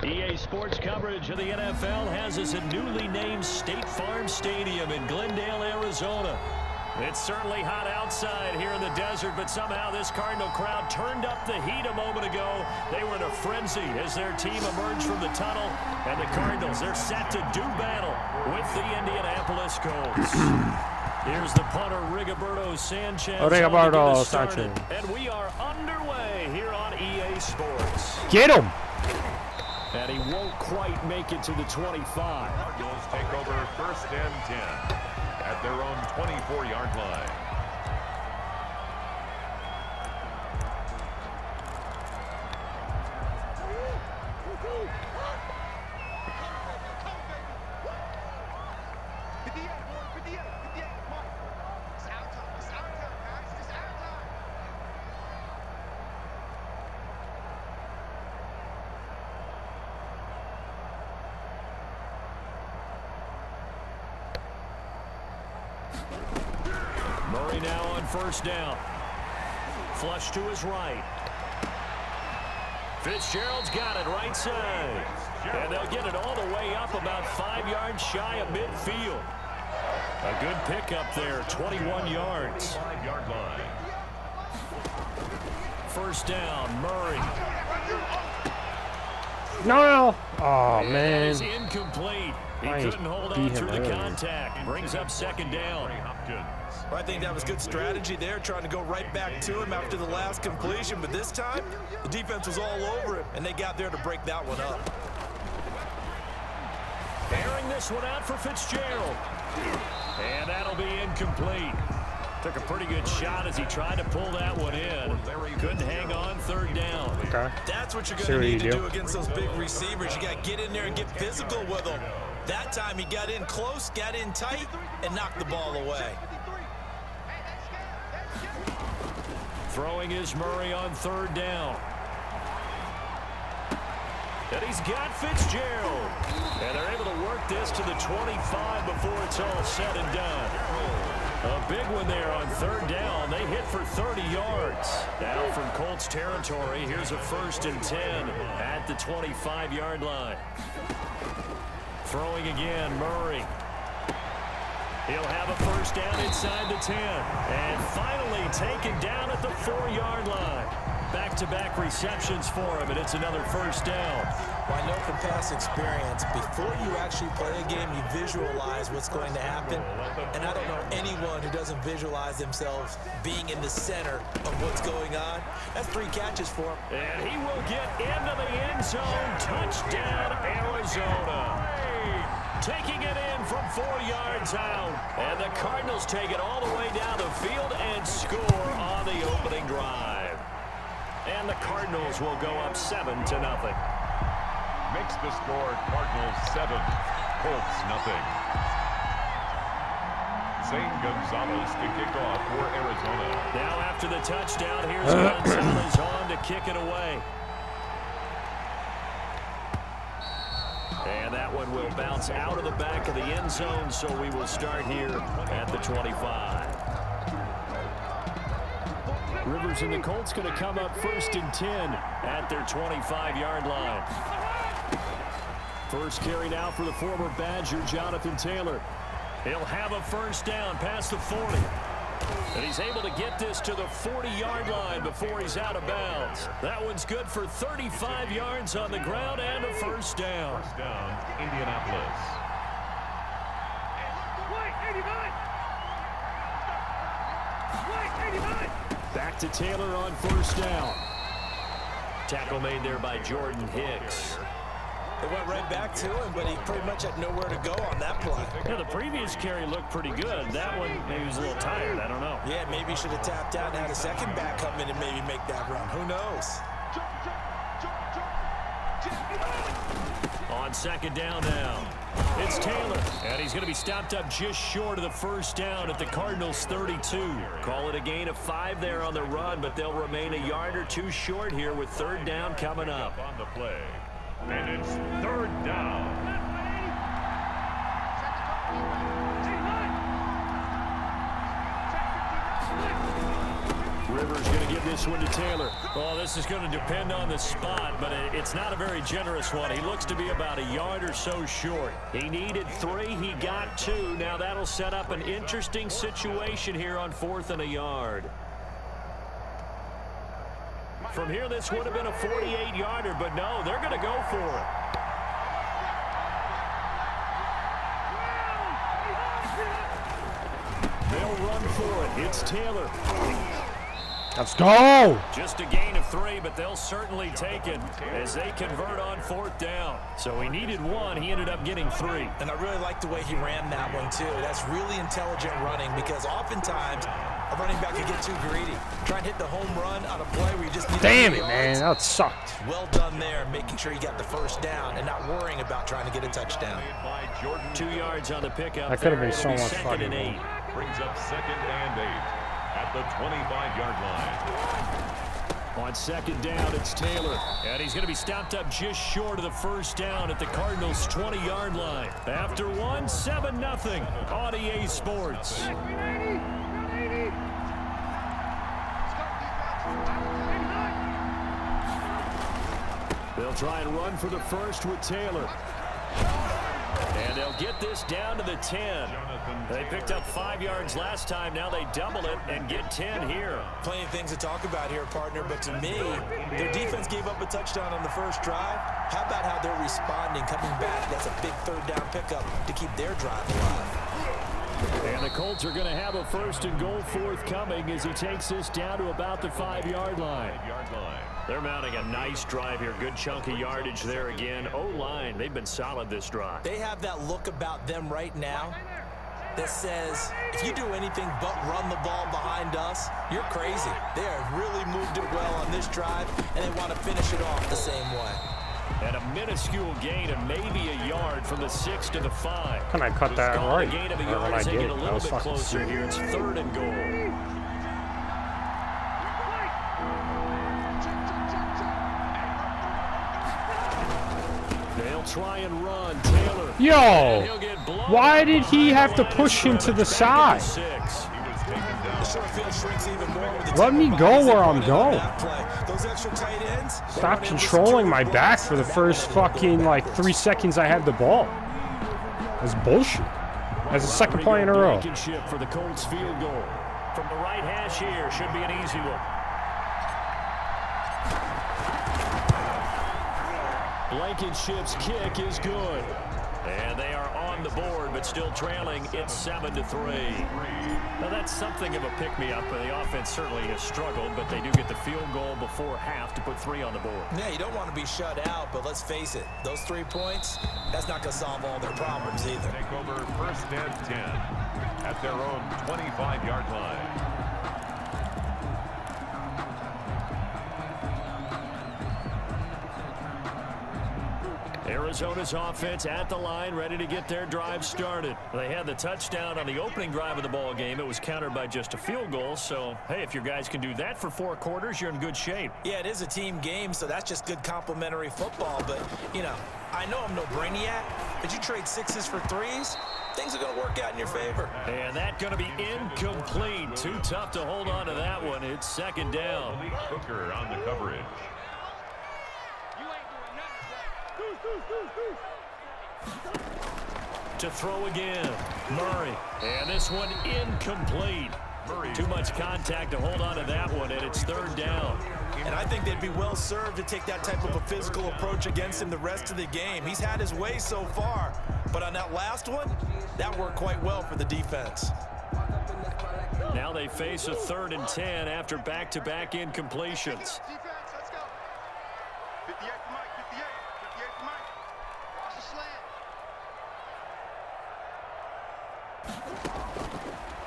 EA Sports coverage of the NFL has us at newly named State Farm Stadium in Glendale, Arizona. It's certainly hot outside here in the desert, but somehow this Cardinal crowd turned up the heat a moment ago. They were in a frenzy as their team emerged from the tunnel, and the Cardinals, they're set to do battle with the Indianapolis Colts. Here's the punter, Rigoberto Sanchez. And we are underway here on EA Sports. Get him! And he won't quite make it to the 25. Cardinals take over 1st and 10 at their own 24-yard line. Murray now on 1st down. Flush to his right. Fitzgerald's got it right side. And they'll get it all the way up about 5 yards shy of midfield. A good pickup there, 21 yards. 5-yard line. 1st down, Murray. No! Oh, man. He's incomplete. He couldn't hold on through the contact. Brings up 2nd down. Well, I think that was good strategy there, trying to go right back to him after the last completion. But this time, the defense was all over him, and they got there to break that one up. Airing this one out for Fitzgerald. And that'll be incomplete. Took a pretty good shot as he tried to pull that one in. Couldn't hang on 3rd down. Okay. That's what you're going to need to do against those big receivers. You got to get in there and get physical with them. That time he got in close, got in tight, and knocked the ball away. Throwing is Murray on 3rd down. And he's got Fitzgerald. And they're able to work this to the 25 before it's all said and done. A big one there on 3rd down. They hit for 30 yards. Now from Colts territory, here's a 1st and 10 at the 25-yard line. Throwing again, Murray. He'll have a 1st down inside the 10. And finally taken down at the 4-yard line. Back-to-back receptions for him, and it's another 1st down. Well, I know from past experience, before you actually play a game, you visualize what's going to happen. And I don't know anyone who doesn't visualize themselves being in the center of what's going on. That's 3 catches for him. And he will get into the end zone. Touchdown, Arizona. Taking it in from 4 yards out. And the Cardinals take it all the way down the field and score on the opening drive. And the Cardinals will go up 7-0. Makes the score Cardinals 7, Colts nothing. Zane Gonzalez to kick off for Arizona. Now after the touchdown, here's Gonzalez on to kick it away. And that one will bounce out of the back of the end zone, so we will start here at the 25. Rivers and the Colts going to come up 1st and 10 at their 25-yard line. First carry now for the former Badger, Jonathan Taylor. He'll have a 1st down past the 40. And he's able to get this to the 40-yard line before he's out of bounds. That one's good for 35 yards on the ground and a 1st down. 1st down, Indianapolis. Back to Taylor on 1st down. Tackle made there by Jordan Hicks. They went right back to him, but he pretty much had nowhere to go on that play. Yeah, the previous carry looked pretty good. That one, maybe he was a little tired. I don't know. Yeah, maybe he should have tapped out and had a 2nd back come in and maybe make that run. Who knows? On 2nd down now, it's Taylor. And he's going to be stopped up just short of the 1st down at the Cardinals' 32. Call it a gain of 5 there on the run, but they'll remain a yard or 2 short here with 3rd down coming up. On the play. And it's 3rd down. Rivers going to give this one to Taylor. Well, this is going to depend on the spot, but it's not a very generous one. He looks to be about a yard or so short. He needed 3. He got 2. Now that'll set up an interesting situation here on 4th and a yard. From here, this would have been a 48-yarder, but no, they're going to go for it. They'll run for it. It's Taylor. Let's go. Just a gain of 3, but they'll certainly take it as they convert on 4th down. So he needed 1. He ended up getting 3. And I really like the way he ran that one, too. That's really intelligent running because oftentimes a running back can get too greedy. Try and hit the home run on a play where you just need Damn it, man. That sucked. Well done there, making sure you got the first down and not worrying about trying to get a touchdown. 2 yards on the pickup. That could have been so It'll be much fun. 2nd and 8. Brings up 2nd and 8 at the 25-yard line. On 2nd down, it's Taylor. And he's going to be stopped up just short of the first down at the Cardinals' 20-yard line. After 1, 7-0 on EA Sports. They'll try and run for the first with Taylor. And they'll get this down to the 10. They picked up 5 yards last time. Now they double it and get 10 here. Plenty of things to talk about here, partner, but to me, their defense gave up a touchdown on the first drive. How about how they're responding, coming back? That's a big 3rd down pickup to keep their drive alive. And the Colts are going to have a 1st and goal forthcoming as he takes this down to about the 5-yard line. They're mounting a nice drive here. Good chunk of yardage there again. O-line, they've been solid this drive. They have that look about them right now that says, if you do anything but run the ball behind us, you're crazy. They have really moved it well on this drive, and they want to finish it off the same way. And a minuscule gain of maybe a yard from the 6 to the 5. Can I cut that right? A gain of a Or yard when I as they did get a it, that little was bit fucking closer stupid. here. It's 3rd and goal. They'll try and run. Taylor. Yo, why did he have to push him to the side? Let me go where I'm going. Stop controlling my back for the first fucking, 3 seconds I had the ball. That's bullshit. That's the 2nd play in a row. Blankenship for the Colts field goal. From the right hash here, should be an easy one. Blankenship's kick is good. And they are on the board, but still trailing. It's 7-3. Now that's something of a pick-me-up. The offense certainly has struggled, but they do get the field goal before half to put 3 on the board. Yeah, you don't want to be shut out, but let's face it, those 3 points, that's not going to solve all their problems either. Take over 1st and 10 at their own 25-yard line. Arizona's offense at the line, ready to get their drive started. They had the touchdown on the opening drive of the ball game. It was countered by just a field goal. So, hey, if your guys can do that for 4 quarters, you're in good shape. Yeah, it is a team game, so that's just good complimentary football. But, I know I'm no brainiac, but you trade 6s for 3s, things are going to work out in your favor. And that's going to be incomplete. Too tough to hold on to that one. It's 2nd down. Hooker on the coverage. To throw again, Murray. And this one incomplete. Too much contact to hold on to that one, and it's 3rd down. And I think they'd be well served to take that type of a physical approach against him the rest of the game. He's had his way so far, but on that last one, that worked quite well for the defense. Now they face a 3rd and 10 after back-to-back incompletions.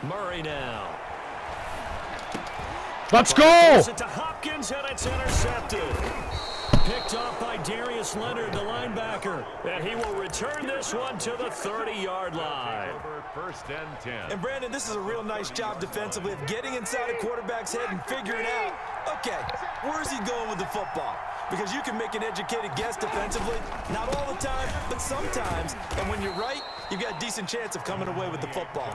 Murray now. Let's go! It's to Hopkins, and it's intercepted. Picked off by Darius Leonard, the linebacker. And he will return this one to the 30-yard line. 1st and 10. And, Brandon, this is a real nice job defensively of getting inside a quarterback's head and figuring out, okay, where's he going with the football? because you can make an educated guess defensively. Not all the time, but sometimes. And when you're right, you've got a decent chance of coming away with the football.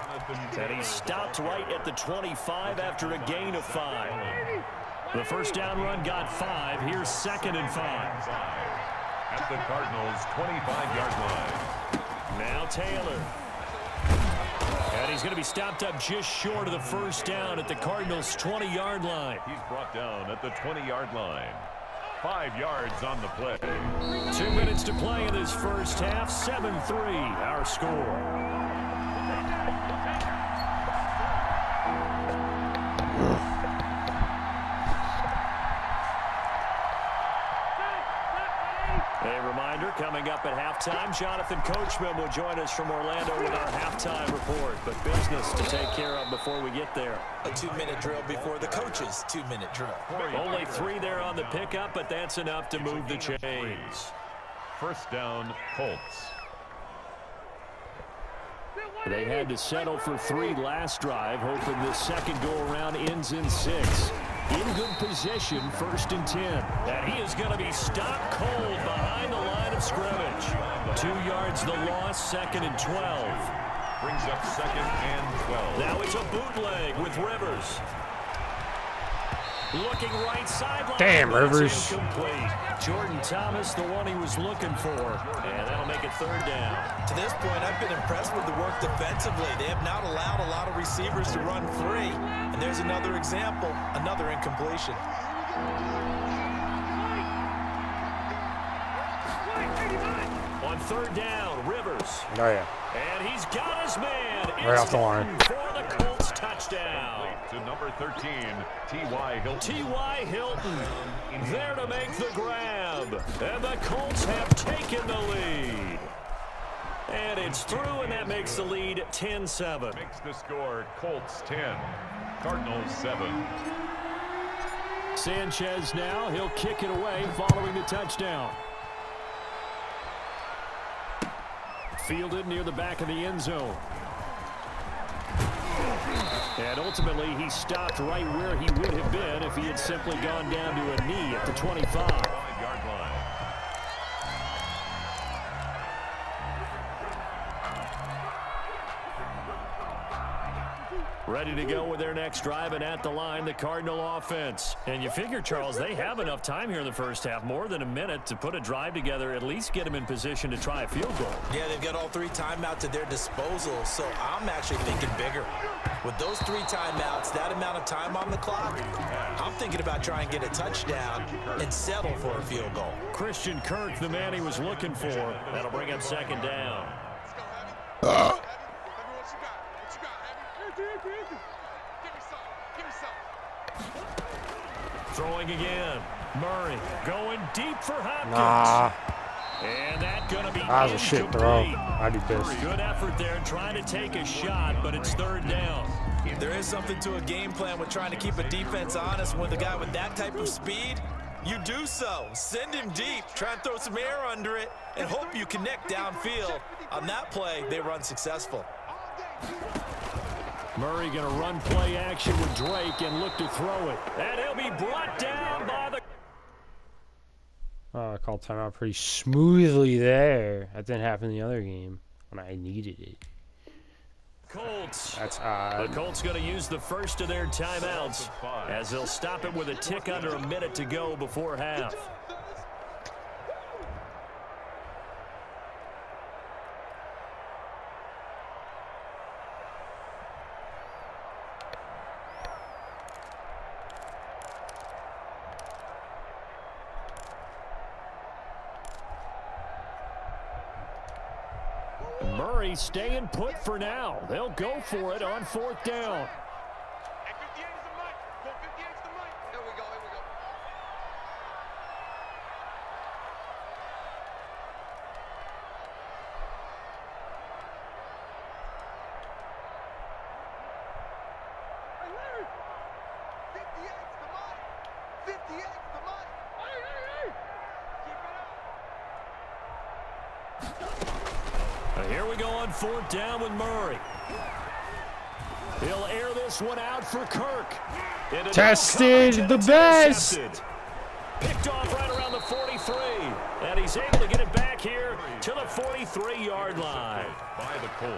And he stopped right at the 25 after a gain of 5. The first down run got 5. Here's 2nd and 5. At the Cardinals' 25-yard line. Now Taylor. And he's going to be stopped up just short of the first down at the Cardinals' 20-yard line. He's brought down at the 20-yard line. 5 yards on the play. 2 minutes to play in this first half. 7-3 our score. A reminder, coming up at halftime, Jonathan Coachman will join us from Orlando with our halftime report. But business to take care of before we get there. A 2-minute drill before the coach's 2-minute drill. Only 3 there on the pickup, but that's enough to move the chains. First down, Colts. They had to settle for 3 last drive, hoping this second go-around ends in 6. In good position, 1st and 10. And he is going to be stopped cold behind the line of scrimmage. 2 yards the loss, 2nd and 12. Brings up 2nd and 12. Now it's a bootleg with Rivers. Looking right sideline. Damn, Rivers. Incomplete. Jordan Thomas, the one he was looking for. And that'll make it 3rd down. To this point, I've been impressed with the work defensively. They have not allowed a lot of receivers to run free. And there's another example, another incompletion. On 3rd down, Rivers. Oh, yeah. And he's got his man. Right off the line. For the Colts touchdown. To number 13, T.Y. Hilton. T.Y. Hilton there to make the grab. And the Colts have taken the lead. And it's through, and that makes the lead 10-7. Makes the score Colts 10, Cardinals 7. Sanchez now, he'll kick it away following the touchdown. Fielded near the back of the end zone. And ultimately, he stopped right where he would have been if he had simply gone down to a knee at the 25. 5-yard line. Ready to go with their next drive, and at the line, the Cardinal offense. And you figure, Charles, they have enough time here in the first half, more than a minute, to put a drive together, at least get them in position to try a field goal. Yeah, they've got all 3 timeouts at their disposal, so I'm actually thinking bigger. With those 3 timeouts, that amount of time on the clock, I'm thinking about trying to get a touchdown and settle for a field goal. Christian Kirk, the man he was looking for. That'll bring up 2nd down. Throwing again. Murray going deep for Hopkins. Nah. And that going to be That was a shit throw. I'd be pissed. Good effort there trying to take a shot, but it's 3rd down. There is something to a game plan with trying to keep a defense honest. With a guy with that type of speed, you do so. Send him deep, try and throw some air under it, and hope you connect downfield. On that play, they run successful. Murray going to run play action with Drake and look to throw it. And he'll be brought down by the... I called timeout pretty smoothly there. That didn't happen in the other game when I needed it. Colts. That's odd. The Colts going to use the first of their timeouts as they'll stop it with a tick under a minute to go before half. Murray staying put for now. They'll go for it on 4th down. Here we go on 4th down with Murray. He'll air this one out for Kirk. Tested the best. Picked off right around the 43. And he's able to get it back here to the 43-yard line.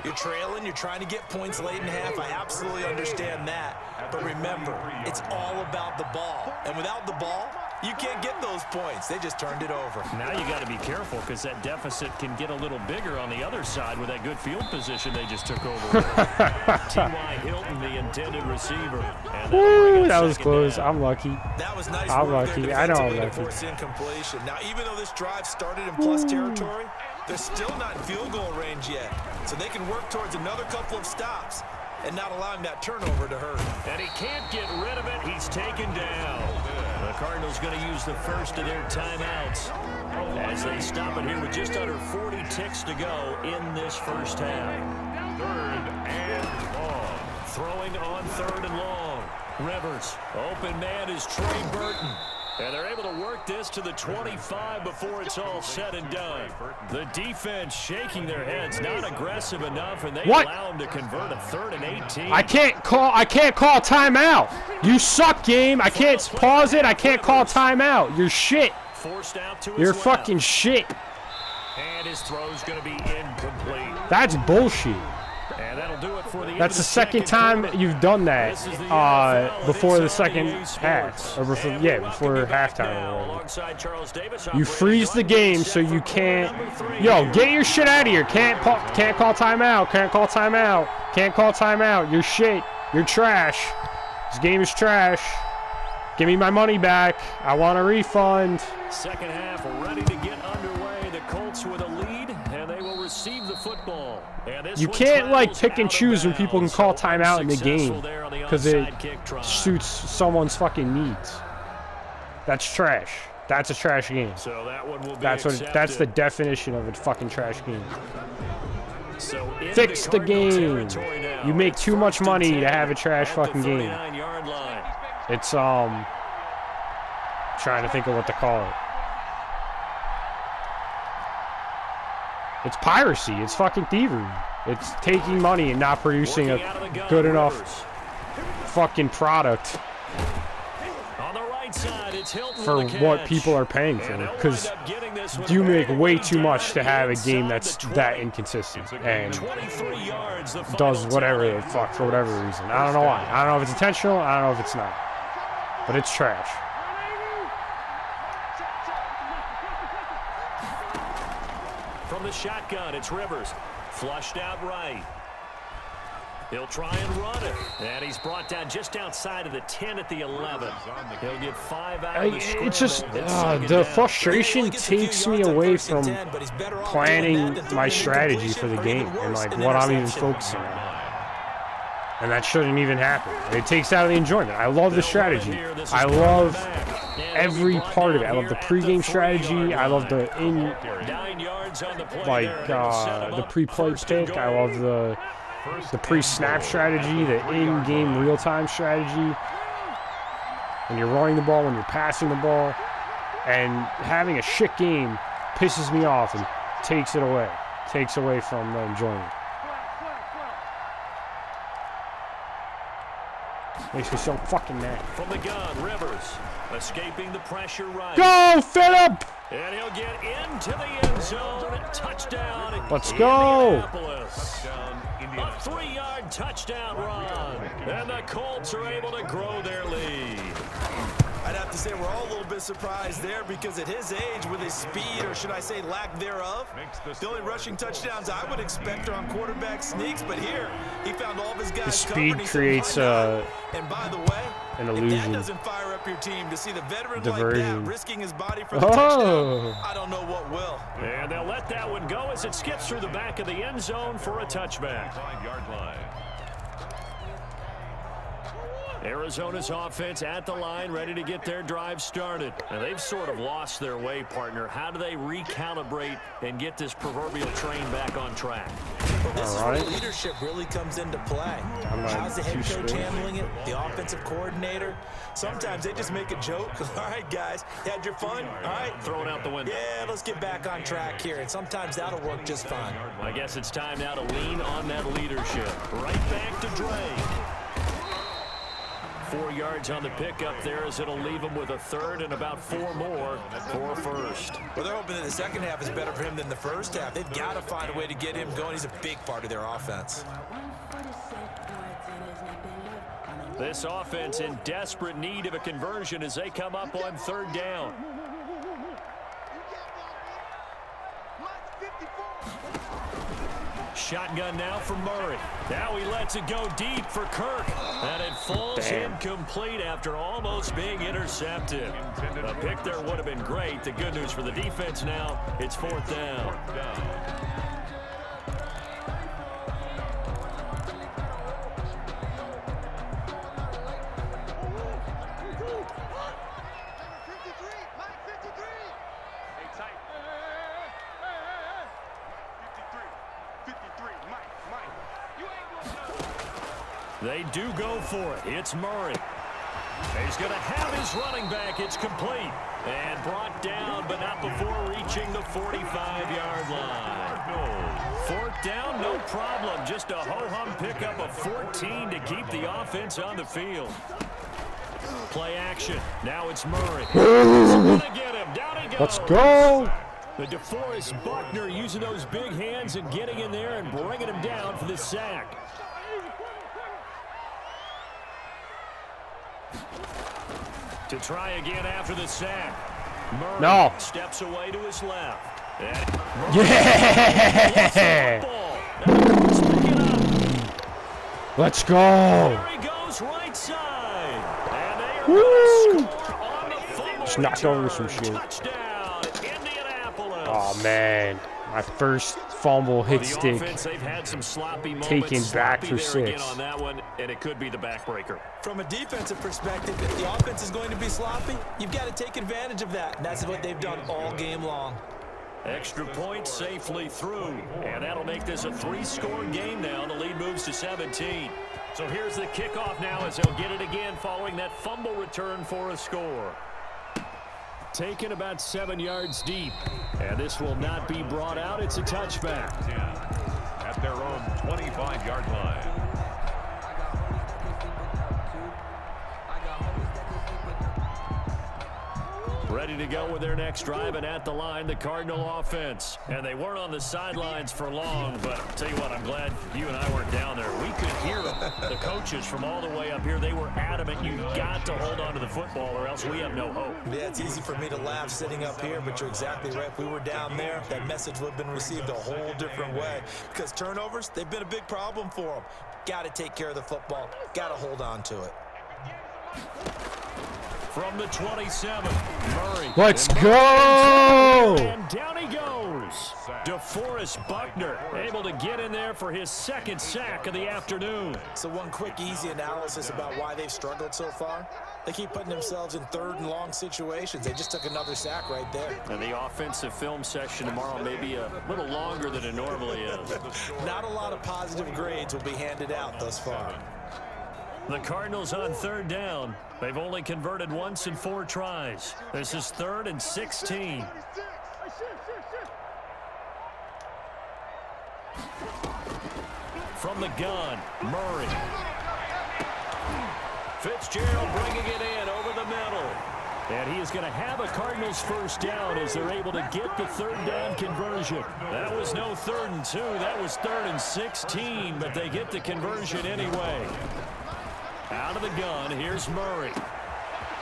You're trailing. You're trying to get points late in half. I absolutely understand that. But remember, it's all about the ball. And without the ball, you can't get those points. They just turned it over. Now you got to be careful because that deficit can get a little bigger on the other side with that good field position they just took over. T.Y. Hilton, the intended receiver. Woo, that was close. Down. I'm lucky. That was nice. I'm lucky. I know I'm lucky. Force incompletion. Now, even though this drive started in plus territory, they're still not in field goal range yet. So they can work towards another couple of stops and not allowing that turnover to hurt. And he can't get rid of it. He's taken down. The Cardinals going to use the first of their timeouts as they stop it here with just under 40 ticks to go in this first half. 3rd and long. Throwing on 3rd and long. Rivers. Open man is Trey Burton. And they're able to work this to the 25 before it's all said and done. The defense shaking their heads, not aggressive enough, and they allow them to convert a 3rd and 18. I can't call timeout. You suck, game. I can't pause it. I can't call timeout. You're shit. Forced out to You're fucking shit. And his throw's going to be incomplete. That's bullshit. And that'll do it for the That's the second time you've done that before the second half, or before halftime. You freeze the game so you can't. Yo, get your shit out of here. Can't call timeout. Can't call timeout. Can't call timeout. You're shit. You're trash. This game is trash. Give me my money back. I want a refund. Second half ready to get underway. The Colts with a lead, and they will receive the football. You can't like pick and choose when people can call timeout in the game because it suits someone's fucking needs. That's trash. That's a trash game. So that one will be that's the definition of a fucking trash game. Fix the game. You make too much money to have a trash fucking game. It's trying to think of what to call it. It's piracy. It's fucking thievery. It's taking money and not producing a good enough fucking product for what people are paying for. Because you make way too much to have a game that's that inconsistent and does whatever the fuck for whatever reason. I don't know why. I don't know if it's intentional. I don't know if it's not. But it's trash. From the shotgun, it's Rivers. Flushed out right. He'll try and run it. And he's brought down just outside of the 10 at the 11. He'll get 5 out of the scramble. It's just the frustration takes me away from planning my strategy for the game and like what I'm even focusing on. And that shouldn't even happen. It takes out of the enjoyment. I love the strategy. I love every part of it. I love the pregame strategy. I love the the pre-play pick. I love the pre-snap strategy, the in-game real-time strategy. When you're running the ball, when you're passing the ball, and having a shit game pisses me off and takes it away. Takes away from the enjoyment. Makes me so fucking mad. From the gun, Rivers escaping the pressure right. Go, Phillip! And he'll get into the end zone. Touchdown. Let's go. A 3-yard touchdown run. And the Colts are able to grow their lead. I'd have to say we're all a little bit surprised there because at his age, with his speed, or should I say lack thereof, the only rushing touchdowns I would expect are on quarterback sneaks, but here, he found all of his guys covered. Speed creates and by the way, an illusion. If that doesn't fire up your team to see the veteran diversion. Like that risking his body for the touchdown, I don't know what will. And they'll let that one go as it skips through the back of the end zone for a touchback. 5-yard line. Arizona's offense at the line, ready to get their drive started. And they've sort of lost their way, partner. How do they recalibrate and get this proverbial train back on track? Well, this is where leadership really comes into play. How's the head coach handling it? The offensive coordinator? Sometimes they just make a joke. All right, guys, you had your fun? All right. Throw it out the window. Yeah, let's get back on track here. And sometimes that'll work just fine. I guess it's time now to lean on that leadership. Right back to Dre. 4 yards on the pickup there, as it'll leave him with a third and about 4 more for first. Well, they're hoping that the second half is better for him than the first half. They've got to find a way to get him going. He's a big part of their offense. This offense in desperate need of a conversion as they come up on third down. Shotgun now for Murray. Now he lets it go deep for Kirk. And it falls incomplete after almost being intercepted. A pick there would have been great. The good news for the defense now, it's fourth down. They do go for it. It's Murray. He's going to have his running back. It's complete. And brought down, but not before reaching the 45-yard line. Fourth down, no problem. Just a ho-hum pickup of 14 to keep the offense on the field. Play action. Now it's Murray. He's going to get him. Down he goes. Let's go. The DeForest Buckner using those big hands and getting in there and bringing him down for the sack. To try again after the sack. Murray steps away to his left. Yeah! Let's go. There he goes right side. And they are going to score on the fumble. Just knocked over some shit. Touchdown, Indianapolis. Oh, man. My first fumble hit stick They've had some sloppy moments. taken back for Again 6. on that one, and it could be the backbreaker. From a defensive perspective, if the offense is going to be sloppy, you've got to take advantage of that. And that's what they've done all game long. Extra point safely through, and that'll make this a 3-score game now. The lead moves to 17. So here's the kickoff now as they'll get it again following that fumble return for a score. Taken about 7 yards deep, and this will not be brought out. It's a touchback. At their own 25-yard line. Ready to go with their next drive, and at the line, the Cardinal offense. And they weren't on the sidelines for long, but I'll tell you what, I'm glad you and I weren't down there. We could hear them. The coaches from all the way up here, they were adamant, you've got to hold on to the football or else we have no hope. Yeah, it's easy for me to laugh sitting up here, but you're exactly right. If we were down there, that message would have been received a whole different way. Because turnovers, they've been a big problem for them. Got to take care of the football. Got to hold on to it. From the 27, Murray. Let's go! And down he goes. DeForest Buckner able to get in there for his second sack of the afternoon. So one quick, easy analysis about why they've struggled so far. They keep putting themselves in third and long situations. They just took another sack right there. And the offensive film session tomorrow may be a little longer than it normally is. Not a lot of positive grades will be handed out thus far. The Cardinals on third down. They've only converted once in 4 tries. This is 3rd and 16. From the gun, Murray. Fitzgerald bringing it in over the middle. And he is going to have a Cardinals first down as they're able to get the third down conversion. That was no 3rd and 2. That was 3rd and 16, but they get the conversion anyway. Out of the gun, here's Murray.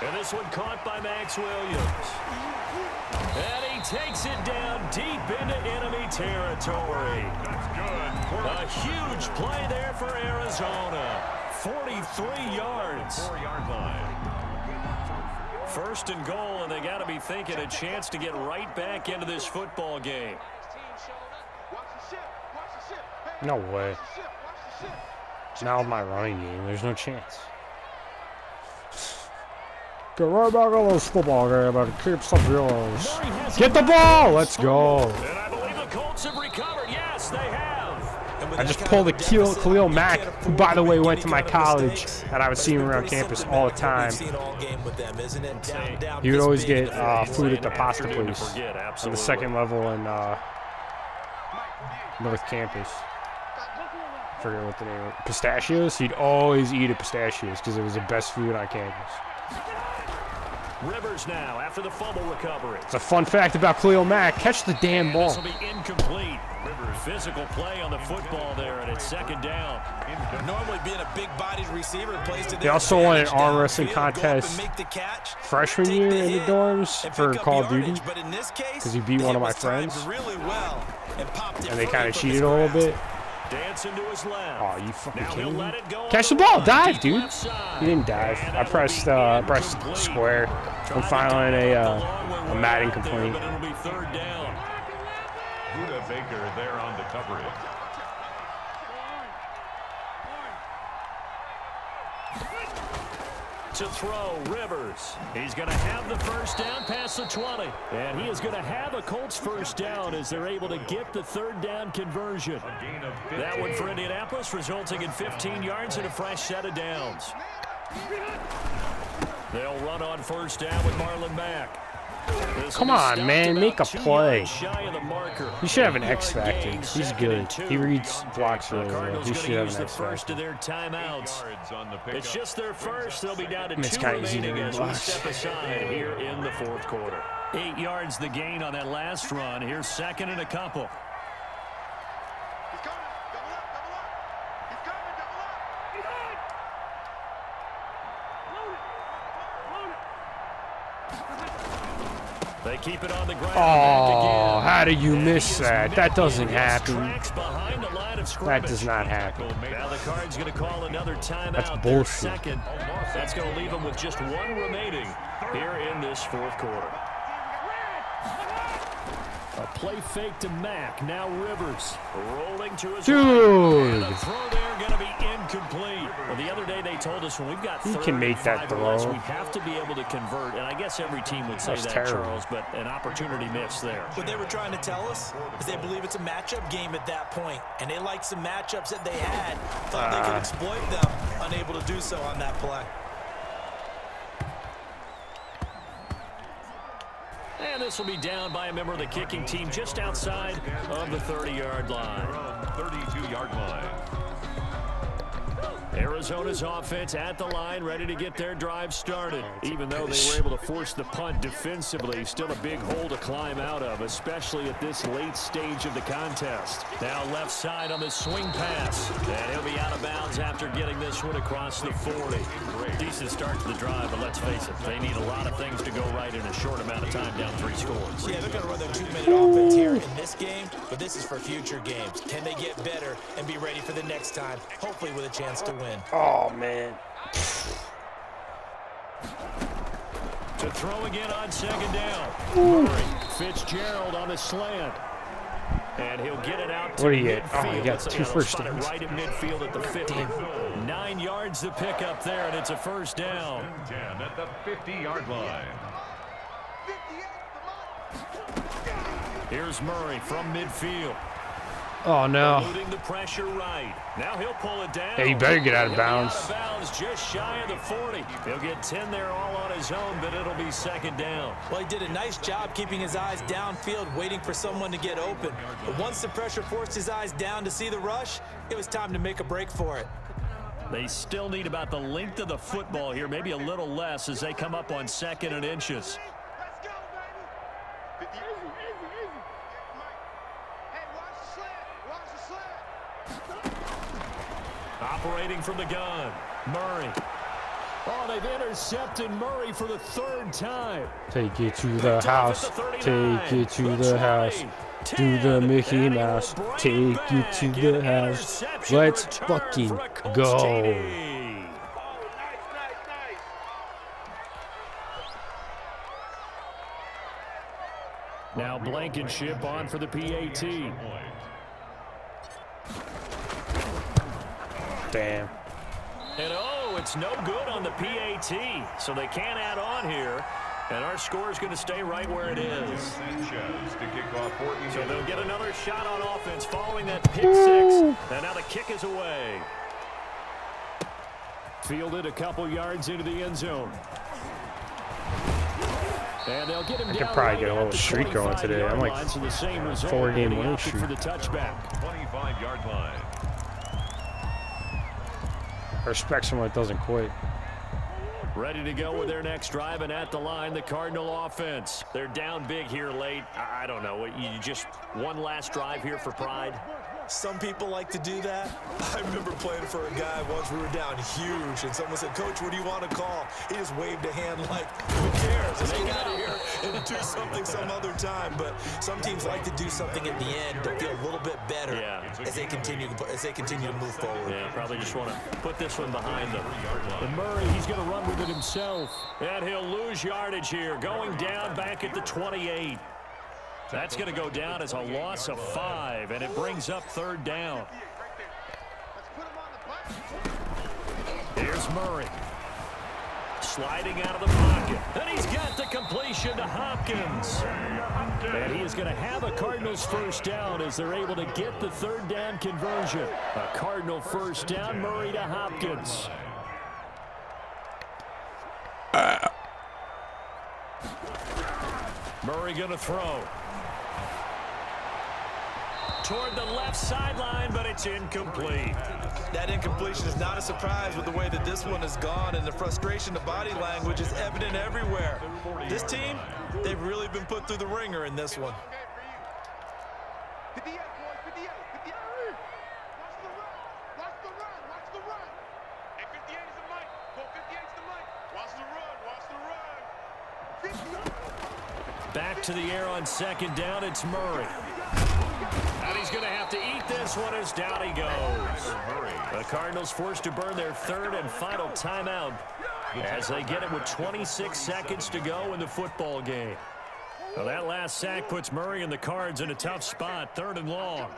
And this one caught by Max Williams. And he takes it down deep into enemy territory. That's good. A huge play there for Arizona. 43 yards. 4-yard line. 1st and goal, and they got to be thinking a chance to get right back into this football game. No way. Now with my running game, there's no chance. Get right back on this football game and keep some yours. Get the ball! Let's go. And I believe the Colts have recovered. Yes, they have. I just pulled a Khalil Mack, who, by the way, went to my college, and I would see him around campus all the time. He would always get food at the pasta place on the 2nd level in North Campus. forget what the name was. Pistachios? He'd always eat a pistachios because it was the best food on campus. Rivers now after the fumble recovery. It's a fun fact about Khalil Mack. Catch the damn ball. This will be incomplete. Rivers physical play on the football there, and it's second down. Normally being a big-bodied receiver plays to They also won an arm wrestling contest freshman year in the dorms for Call of Duty because he beat one of my friends. And they kind of cheated a little bit. Dancing to his left. Oh, you fucking kidding me? Catch the ball. Dive, dude. He didn't dive. I pressed square. I'm filing a Madden complaint. It'll be third down. Buda Baker there on the coverage. To throw, Rivers. He's going to have the first down past the 20. And he is going to have a Colts first down as they're able to get the third down conversion. That one for Indianapolis, resulting in 15 yards and a fresh set of downs. They'll run on first down with Marlon Mack. Come on, man. Make a play. He should have an X factor. He's good. He reads blocks really well. He should have an X factor. It's just their first. They'll be down to 2 remaining as we step aside here in the fourth quarter. 8 yards the gain on that last run. Here's second and a couple. They keep it on the ground. Oh, how do you miss that? That doesn't happen. That does not happen. Now the Card's going to call another timeout. That's bullshit. Second. That's going to leave them with just one remaining here in this fourth quarter. A play fake to Mack. Now Rivers rolling to his dude. Right. And the throw there going to be incomplete. Well, the other day they told us when we've got he can make that throw. We have to be able to convert, and I guess every team would say that, terrible. Charles, but an opportunity missed there. What they were trying to tell us is they believe it's a matchup game at that point, and they liked some matchups that they had, thought they could exploit them, unable to do so on that play. And this will be down by a member of the kicking team just outside of the 30-yard line. 32-yard line. Arizona's offense at the line, ready to get their drive started. Even though they were able to force the punt defensively, still a big hole to climb out of, especially at this late stage of the contest. Now left side on the swing pass. And he'll be out of bounds after getting this one across the 40. Decent start to the drive, but let's face it, they need a lot of things to go right in a short amount of time, down 3 scores. Yeah, they're going to run their 2-minute offense here in this game, but this is for future games. Can they get better and be ready for the next time, hopefully with a chance to win? Oh, man. To throw again on second down. Murray, Fitzgerald on the slant. And he'll get it out to what do you get? midfield. Oh, you got 2 first downs. Right in midfield at the 50. 9 yards to pick up there, and it's a first down. 10 at the 50-yard line. Here's Murray from midfield. Oh, no. Eluding the pressure right. Now he'll pull it down. Hey, you better get out of bounds. Out of bounds just shy of the 40. He'll get 10 there all on his own, but it'll be second down. Well, he did a nice job keeping his eyes downfield, waiting for someone to get open. But once the pressure forced his eyes down to see the rush, it was time to make a break for it. They still need about the length of the football here, maybe a little less as they come up on 2nd and inches. Operating from the gun, Murray. Oh, they've intercepted Murray for the 3rd time. Take it to the house. Take it to the house. Do the Mickey Mouse. Take it to the house. Let's fucking go. Now Blankenship on for the PAT. Damn. And oh, it's no good on the PAT, so they can't add on here. And our score is going to stay right where it is. So they'll get another shot on offense following that pick 6. And now the kick is away. Fielded a couple yards into the end zone. And they'll get him I could probably get a little streak going today. I'm like 4-game winning streak. For the touchback. 25-yard line. I respect someone that doesn't quit. Ready to go with their next drive, and at the line, the Cardinal offense. They're down big here late. I don't know. You just one last drive here for pride? Some people like to do that. I remember playing for a guy once. We were down huge, and someone said, "Coach, what do you want to call?" He just waved a hand like, "Who cares? Let's get out of here and do something some other time." But some teams like to do something at the end to feel a little bit better as they continue to move forward. Yeah, probably just want to put this one behind them. And Murray, he's going to run with it himself. And he'll lose yardage here, going down back at the 28. That's going to go down as a loss of 5, and it brings up 3rd down. Here's Murray. Sliding out of the pocket. And he's got the completion to Hopkins. And he is going to have a Cardinals 1st down as they're able to get the 3rd down conversion. A Cardinal 1st down, Murray to Hopkins. Murray going to throw. Toward the left sideline, but it's incomplete. That incompletion is not a surprise with the way that this one has gone, and the frustration, the body language is evident everywhere. This team, they've really been put through the ringer in this one. Back to the air on 2nd down, it's Murray. And he's going to have to eat this one as down he goes. The Cardinals forced to burn their 3rd and final timeout as they get it with 26 seconds to go in the football game. Well, that last sack puts Murray and the Cards in a tough spot, 3rd and long.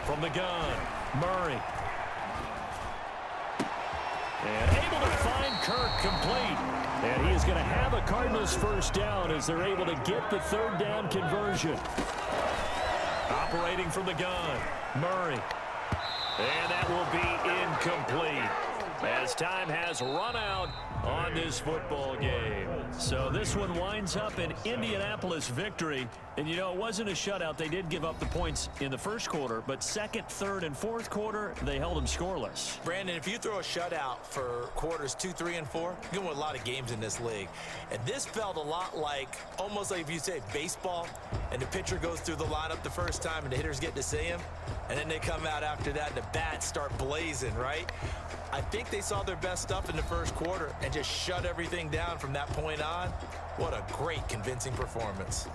From the gun, Murray. And able to find Kirk complete. And he is going to have a Cardinals 1st down as they're able to get the 3rd down conversion. Operating from the gun, Murray. And that will be incomplete as time has run out on this football game. So this one winds up an Indianapolis victory. And, you know, it wasn't a shutout. They did give up the points in the 1st quarter, but 2nd, 3rd, and 4th quarter, they held them scoreless. Brandon, if you throw a shutout for quarters 2, 3, and 4, you're going to win a lot of games in this league. And this felt a lot like, almost like if you say baseball, and the pitcher goes through the lineup the first time, and the hitters get to see him, and then they come out after that, and the bats start blazing, right? I think they saw their best stuff in the 1st quarter and just shut everything down from that point on. What a great, convincing performance.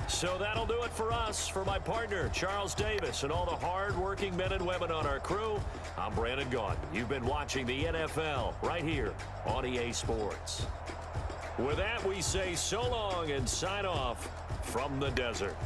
So that'll do it for us. For my partner, Charles Davis, and all the hard-working men and women on our crew, I'm Brandon Gaudin. You've been watching the NFL right here on EA Sports. With that, we say so long and sign off from the desert.